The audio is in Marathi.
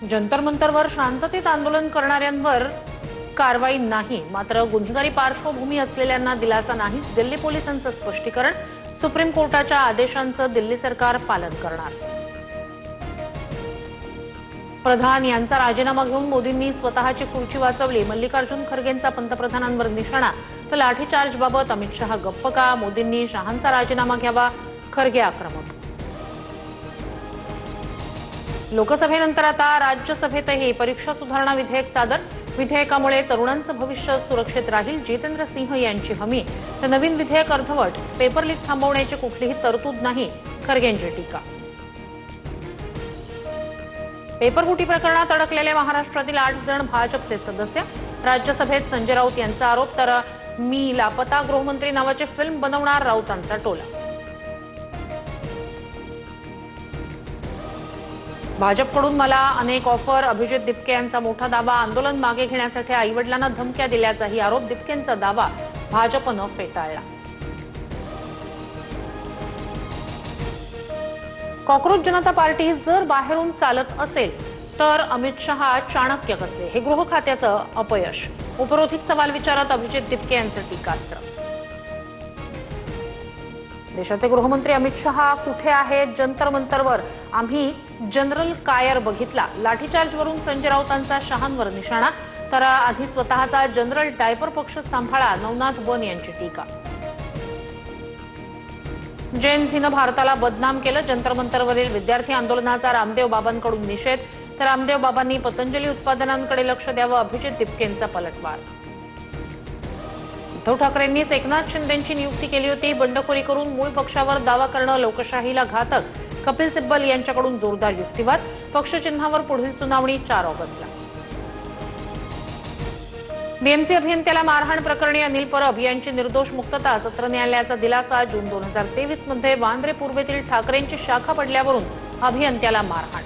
जंतर मंतरवर शांततेत आंदोलन करणाऱ्यांवर कारवाई नाही, मात्र गुन्हेगारी पार्श्वभूमी असलेल्यांना दिलासा नाहीच. दिल्ली पोलिसांचं स्पष्टीकरण. सुप्रीम कोर्टाच्या आदेशांचं दिल्ली सरकार पालन करणार. प्रधान यांचा राजीनामा घेऊन मोदींनी स्वतःची खुर्ची वाचवली. मल्लिकार्जुन खरगेंचा पंतप्रधानांवर निशाणा. तर लाठीचार्जबाबत अमित शहा गप्प का? मोदींनी शहांचा राजीनामा घ्यावा, खरगे आक्रमक. लोकसभेनंतर आता राज्यसभेतही परीक्षा सुधारणा विधेयक सादर. विधेयकामुळे तरुणांचं भविष्य सुरक्षित राहील, जितेंद्र सिंह यांची हमी. तर नवीन विधेयक अर्धवट. पेपर लीक थांबवण्याची कुठलीही तरतूद नाही, खरगेंची टीका. पेपरफुटी प्रकरणात अडकलेले महाराष्ट्रातील 8 जण भाजपचे सदस्य. राज्यसभेत संजय राऊत यांचा आरोप. तर मी लापता गृहमंत्री नावाची फिल्म बनवणार, राऊतांचा टोला. भाजपकडून मला अनेक ऑफर. अभिजित दिपके यांचा मोठा दावा. आंदोलन मागे घेण्यासाठी आईवडिलांना धमक्या दिल्याचाही आरोप. दिपकेंचा दावा भाजपनं फेटाळला. कॉक्रोच जनता पार्टी जर बाहेरून चालत असेल तर अमित शहा चाणक्य कसले, हे गृह खात्याचं अपयश. उपरोधिक सवाल विचारत अभिजित दिपके यांचं टीकास्त्र. देशाचे गृहमंत्री अमित शहा कुठे आहेत? जंतर मंतरवर आम्ही जनरल कायर बघितला. लाठीचार्जवरून संजय राऊतांचा शहांवर निशाणा. तर आधी स्वतःचा जनरल डायपर पक्ष सांभाळा, नवनाथ बन यांची टीका. जेएनझीनं भारताला बदनाम केलं. जंतर मंतरवरील विद्यार्थी आंदोलनाचा रामदेव बाबांकडून निषेध. तर रामदेव बाबांनी पतंजली उत्पादनांकडे लक्ष द्यावं, अभिजित दिपकेंचा पलटवार. उद्धव ठाकरेंनीच एकनाथ शिंदेंची नियुक्ती केली होती. बंडखोरी करून मूळ पक्षावर दावा करणं लोकशाहीला घातक. कपिल सिब्बल यांच्याकडून जोरदार युक्तिवाद. पक्षचिन्हावर पुढील सुनावणी 4 ऑगस्टला. बीएमसी अभियंत्याला मारहाण प्रकरणी अनिल परब यांची निर्दोष मुक्तता. सत्र न्यायालयाचा दिलासा. जून 2023 मध्ये वांद्रे पूर्वेतील ठाकरेंची शाखा पडल्यावरून अभियंत्याला मारहाण.